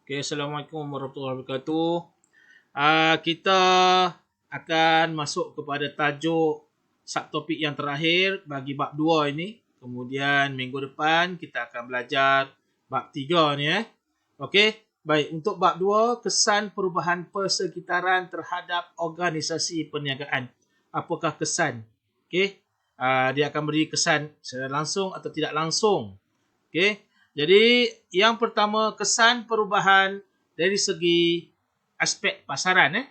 Okay, Assalamualaikum warahmatullahi wabarakatuh. Kita akan masuk kepada tajuk subtopik yang terakhir bagi bab 2 ini. Kemudian minggu depan kita akan belajar bab 3 ni. Okey, baik. Untuk bab 2, kesan perubahan persekitaran terhadap organisasi perniagaan. Apakah kesan? Okey, dia akan beri kesan secara langsung atau tidak langsung. Okey. Jadi yang pertama, kesan perubahan dari segi aspek pasaran.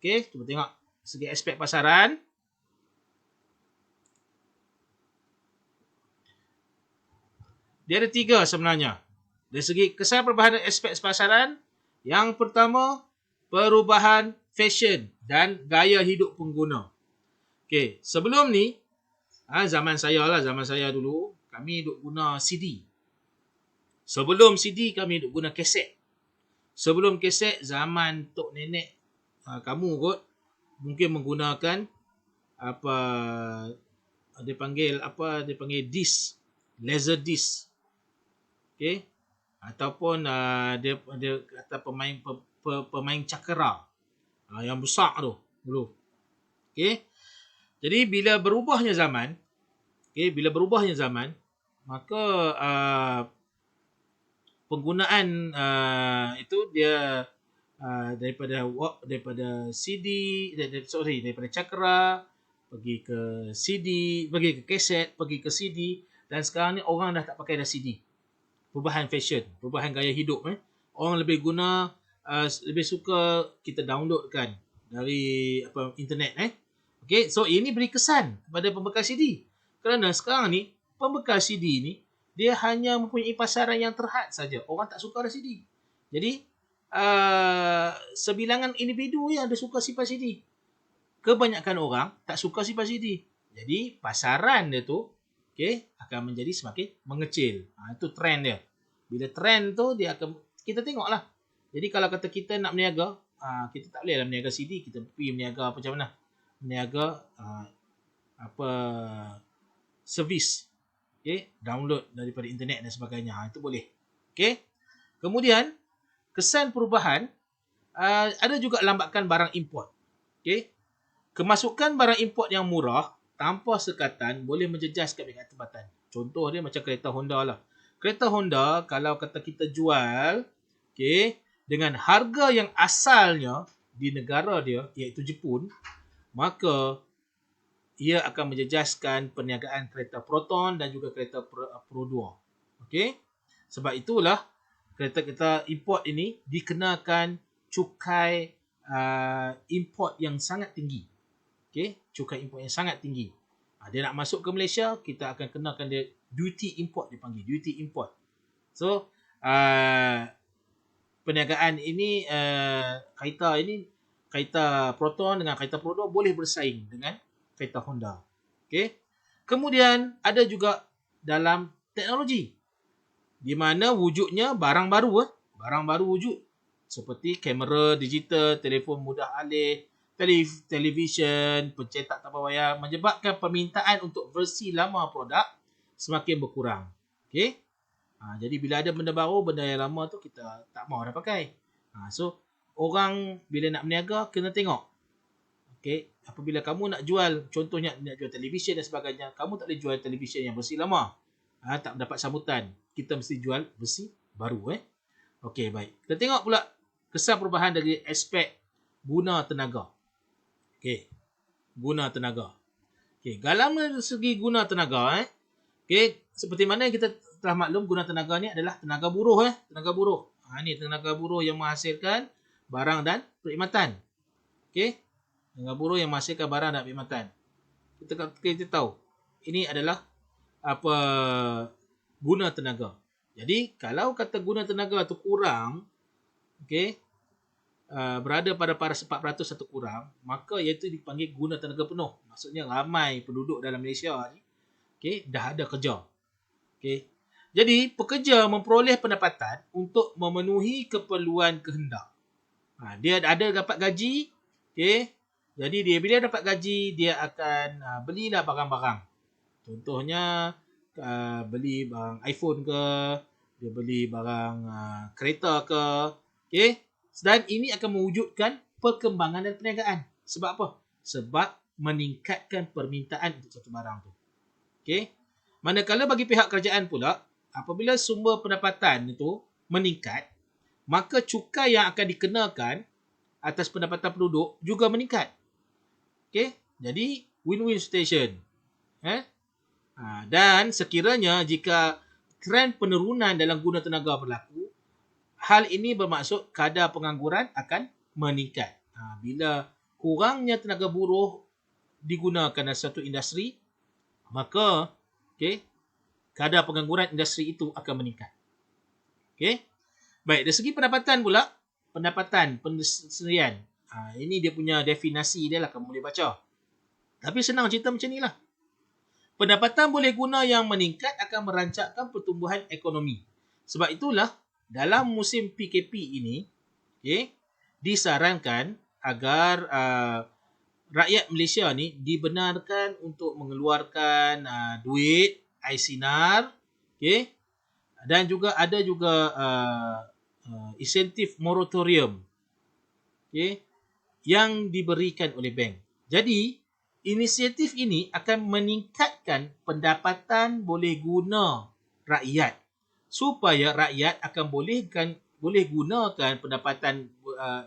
Okey, cuba tengok segi aspek pasaran. Dia ada 3 sebenarnya. Dari segi kesan perubahan aspek pasaran, yang pertama, perubahan fashion dan gaya hidup pengguna. Okey, sebelum ni, zaman saya dulu, kami duk guna CD. Sebelum CD, kami duk guna kaset. Sebelum kaset, zaman tok nenek kamu kot mungkin menggunakan dia panggil disc, laser disc. Okey, ataupun dia kata pemain cakera yang besar tu dulu. Okey, jadi bila berubahnya zaman, maka penggunaan itu dia daripada CD, daripada cakera pergi ke CD, pergi ke kaset, pergi ke CD, dan sekarang ni orang dah tak pakai dah CD. Perubahan fashion, perubahan gaya hidup. Orang lebih guna, lebih suka kita downloadkan dari internet. Okey, so ini beri kesan kepada pembekal CD. Kerana sekarang ni pembekal CD ni dia hanya mempunyai pasaran yang terhad saja. Orang tak suka dah CD. Jadi sebilangan individu yang ada suka simpan CD. Kebanyakan orang tak suka simpan CD. Jadi pasaran dia tu akan menjadi semakin mengecil. Itu trend dia. Bila trend tu dia akan, kita tengoklah. Jadi kalau kata kita nak berniaga, kita tak boleh lah berniaga CD, kita pergi berniaga macam mana? Berniaga servis. Download daripada internet dan sebagainya. Itu boleh. Kemudian kesan perubahan, ada juga lambakan barang import. Kemasukan barang import yang murah tanpa sekatan boleh menjejaskan peringkat tempatan. Contoh dia macam kereta Honda lah. Kereta Honda kalau kata kita jual dengan harga yang asalnya di negara dia, iaitu Jepun, maka ia akan menjejaskan perniagaan kereta Proton dan juga kereta Pro 2. Sebab itulah kereta-kereta import ini dikenakan cukai import yang sangat tinggi. Cukai import yang sangat tinggi. Dia nak masuk ke Malaysia, kita akan kenakan dia duty import, dipanggil duty import. So perniagaan ini, kereta Proton dengan kereta Pro 2 boleh bersaing dengan kereta Honda. Kemudian ada juga dalam teknologi, di mana wujudnya barang baru wujud, seperti kamera digital, telefon mudah alih, televisyen, pencetak tanpa wayar, menyebabkan permintaan untuk versi lama produk semakin berkurang. Jadi bila ada benda baru, benda yang lama tu kita tak mahu dah pakai. So orang bila nak berniaga kena tengok. Apabila kamu nak jual, contohnya nak jual televisyen dan sebagainya, kamu tak boleh jual televisyen yang versi lama. Tak dapat sambutan. Kita mesti jual versi baru. Baik. Kita tengok pula kesan perubahan dari aspek guna tenaga. Guna tenaga. Dalam segi guna tenaga, seperti mana yang kita telah maklum, guna tenaga ni adalah tenaga buruh. Tenaga buruh. Ni tenaga buruh yang menghasilkan barang dan perkhidmatan. Tenaga buruh yang menghasilkan barang dan perkhidmatan. Kita tahu ini adalah guna tenaga. Jadi kalau kata guna tenaga tu kurang, berada pada 4% atau kurang, maka iaitu dipanggil guna tenaga penuh. Maksudnya ramai penduduk dalam Malaysia ni dah ada kerja. Jadi pekerja memperoleh pendapatan untuk memenuhi keperluan kehendak. Dia ada dapat gaji. Jadi bila dapat gaji, dia akan belilah barang-barang. Contohnya beli barang iPhone ke, dia beli barang kereta ke, okey. Dan ini akan mewujudkan perkembangan dan perniagaan. Sebab apa? Sebab meningkatkan permintaan untuk satu barang tu. Okey. Manakala bagi pihak kerajaan pula, apabila sumber pendapatan itu meningkat, maka cukai yang akan dikenakan atas pendapatan penduduk juga meningkat. Okey. Jadi win-win situation. Dan sekiranya jika trend penurunan dalam guna tenaga berlaku, hal ini bermaksud kadar pengangguran akan meningkat. Bila kurangnya tenaga buruh digunakan dalam satu industri, maka kadar pengangguran industri itu akan meningkat. Okey. Baik, dari segi pendapatan pula, pendapatan pendesterian. Ini dia punya definisi dia lah, kamu boleh baca. Tapi senang cerita macam ni lah. Pendapatan boleh guna yang meningkat akan merancangkan pertumbuhan ekonomi. Sebab itulah dalam musim PKP ini, disarankan agar rakyat Malaysia ni dibenarkan untuk mengeluarkan duit, aisinar, dan juga ada juga insentif moratorium yang diberikan oleh bank. Jadi, inisiatif ini akan meningkatkan pendapatan boleh guna rakyat supaya rakyat akan boleh gunakan pendapatan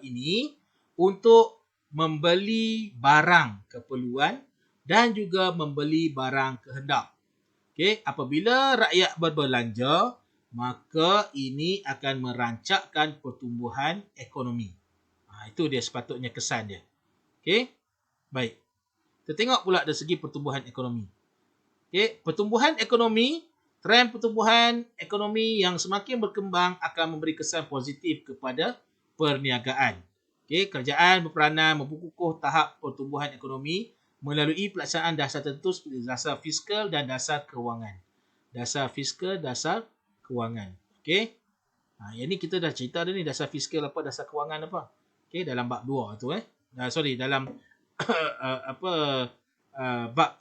ini untuk membeli barang keperluan dan juga membeli barang kehendak. Apabila rakyat berbelanja, maka ini akan merancangkan pertumbuhan ekonomi. Itu dia sepatutnya kesan dia. Baik. Kita tengok pula dari segi pertumbuhan ekonomi. Pertumbuhan ekonomi, trend pertumbuhan ekonomi yang semakin berkembang akan memberi kesan positif kepada perniagaan. Kerajaan berperanan memperkukuh tahap pertumbuhan ekonomi melalui pelaksanaan dasar tertentu seperti dasar fiskal dan dasar kewangan. Dasar fiskal, dasar kewangan. Yang ni kita dah cerita dah ni, dasar fiskal apa, dasar kewangan apa. Dalam bab 2 tu dalam bab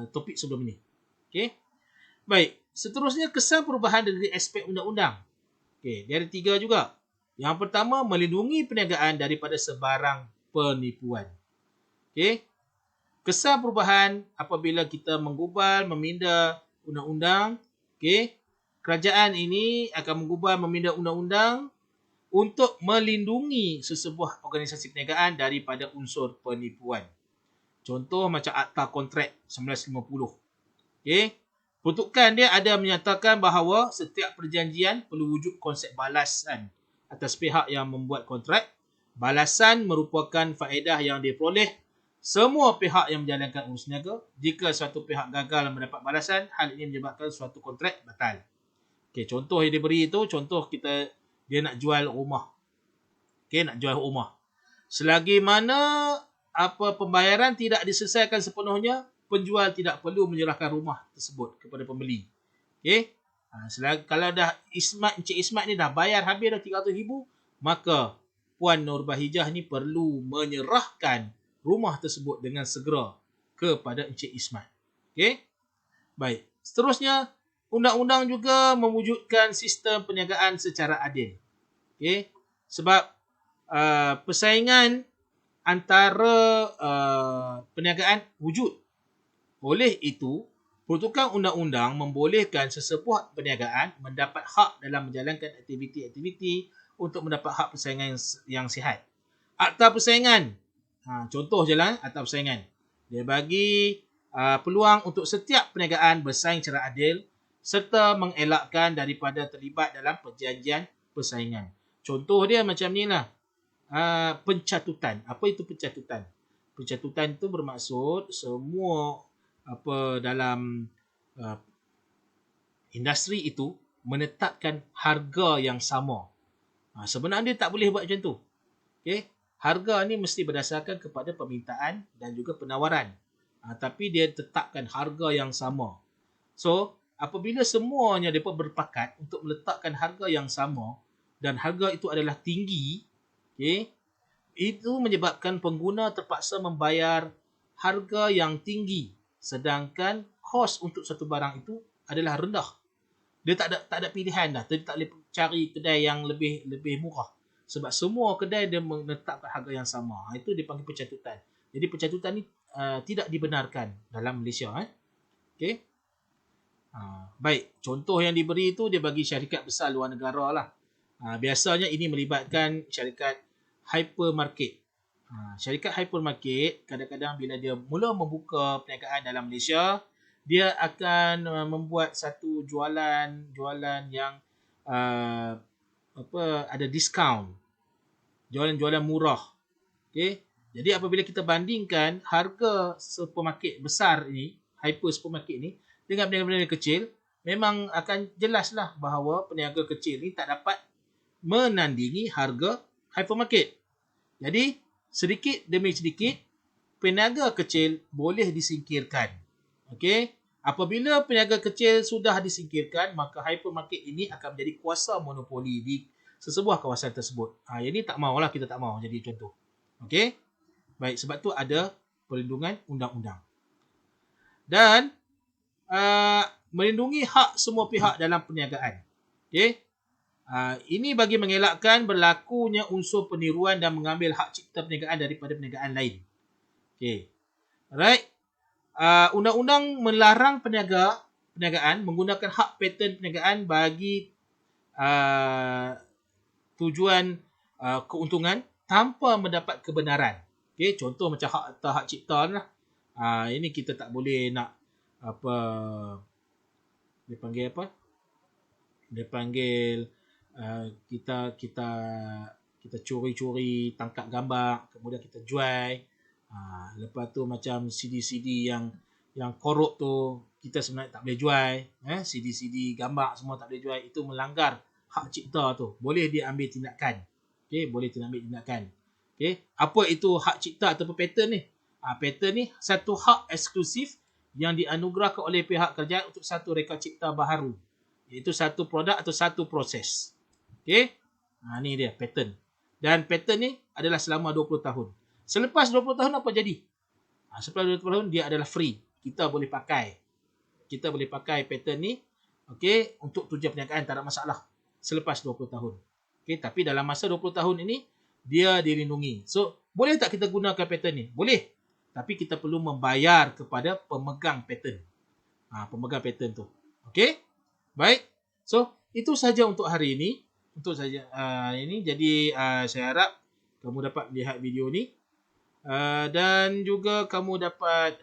topik sebelum ini. Baik, seterusnya kesan perubahan dari aspek undang-undang. Dia ada 3 juga. Yang pertama, melindungi perniagaan daripada sebarang penipuan. Kesan perubahan apabila kita menggubal, meminda undang-undang, kerajaan ini akan menggubal, meminda undang-undang untuk melindungi sesebuah organisasi perniagaan daripada unsur penipuan. Contoh macam Akta Kontrak 1950. Peruntukan dia ada menyatakan bahawa setiap perjanjian perlu wujud konsep balasan atas pihak yang membuat kontrak. Balasan merupakan faedah yang diperoleh semua pihak yang menjalankan urus niaga. Jika suatu pihak gagal mendapat balasan, hal ini menyebabkan suatu kontrak batal. Contoh yang diberi itu, contoh dia nak jual rumah. Nak jual rumah. Selagi mana pembayaran tidak diselesaikan sepenuhnya, penjual tidak perlu menyerahkan rumah tersebut kepada pembeli. Kalau dah Encik Ismat ni dah bayar habis dah 300,000, maka Puan Nurbahijah ni perlu menyerahkan rumah tersebut dengan segera kepada Encik Ismat. Baik. Seterusnya, undang-undang juga mewujudkan sistem perniagaan secara adil. Sebab persaingan antara perniagaan wujud. Oleh itu, peruntukan undang-undang membolehkan sesebuah perniagaan mendapat hak dalam menjalankan aktiviti-aktiviti untuk mendapat hak persaingan yang sihat. Akta persaingan. Contoh je lah, akta persaingan. Dia bagi peluang untuk setiap perniagaan bersaing secara adil serta mengelakkan daripada terlibat dalam perjanjian persaingan. Contoh dia macam ni lah. Pencatutan. Apa itu pencatutan? Pencatutan itu bermaksud semua dalam industri itu menetapkan harga yang sama. Sebenarnya dia tak boleh buat macam tu. Harga ni mesti berdasarkan kepada permintaan dan juga penawaran. Tapi dia tetapkan harga yang sama. So, apabila semuanya mereka berpakat untuk meletakkan harga yang sama dan harga itu adalah tinggi, itu menyebabkan pengguna terpaksa membayar harga yang tinggi sedangkan kos untuk satu barang itu adalah rendah. Dia tak ada pilihan dah. Dia tak boleh cari kedai yang lebih murah. Sebab semua kedai dia menetapkan harga yang sama. Itu dipanggil pencatutan. Jadi pencatutan ni tidak dibenarkan dalam Malaysia. Okey. Baik, contoh yang diberi itu dia bagi syarikat besar luar negara lah. Biasanya ini melibatkan syarikat hypermarket. Syarikat hypermarket kadang-kadang bila dia mula membuka perniagaan dalam Malaysia, dia akan membuat satu jualan yang ada diskaun. Jualan-jualan murah. Okey. Jadi apabila kita bandingkan harga supermarket besar ini, hyper supermarket ni dengan peniaga-peniaga kecil, memang akan jelaslah bahawa peniaga kecil ni tak dapat menandingi harga hypermarket. Jadi sedikit demi sedikit peniaga kecil boleh disingkirkan. Okey. Apabila peniaga kecil sudah disingkirkan, maka hypermarket ini akan menjadi kuasa monopoli di sesebuah kawasan tersebut. Yang ni tak maulah, kita tak mau jadi contoh. Okey. Baik, sebab tu ada perlindungan undang-undang. Dan melindungi hak semua pihak dalam perniagaan. Okey. Ini bagi mengelakkan berlakunya unsur peniruan dan mengambil hak cipta perniagaan daripada perniagaan lain. Okey. Alright. Undang-undang melarang perniagaan menggunakan hak paten perniagaan bagi tujuan keuntungan tanpa mendapat kebenaran. Okey, contoh macam hak cipta lah. Ini kita tak boleh nak dia panggil kita curi-curi tangkap gambar, kemudian kita jual. Lepas tu macam CD-CD yang korup tu kita sebenarnya tak boleh jual. CD-CD gambar semua tak boleh jual. Itu melanggar hak cipta tu. Boleh dia ambil tindakan. Okey, boleh dia ambil tindakan. Okey, apa itu hak cipta ataupun paten ni? Paten ni satu hak eksklusif yang dianugerahkan oleh pihak kerajaan untuk satu reka cipta baharu, iaitu satu produk atau satu proses. Okey. Ni dia paten. Dan paten ni adalah selama 20 tahun. Selepas 20 tahun apa jadi? Selepas 20 tahun dia adalah free. Kita boleh pakai. Paten ni okey untuk tujuan perniagaan, tak ada masalah. Selepas 20 tahun. Okey, tapi dalam masa 20 tahun ini dia dilindungi. So, boleh tak kita gunakan paten ni? Boleh. Tapi kita perlu membayar kepada pemegang paten. Pemegang paten tu. Okey? Baik. So, itu saja untuk hari ini. Jadi saya harap kamu dapat melihat video ni. Dan juga kamu dapat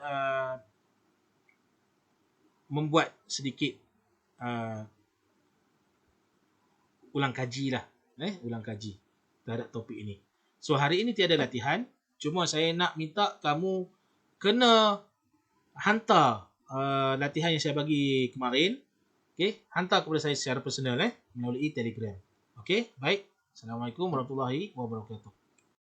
membuat sedikit ulang kaji lah. Ulang kaji terhadap topik ini. So, hari ini tiada latihan. Cuma saya nak minta kamu kena hantar latihan yang saya bagi kemarin. Okey, hantar kepada saya secara personal melalui Telegram. Okey, baik. Assalamualaikum warahmatullahi wabarakatuh.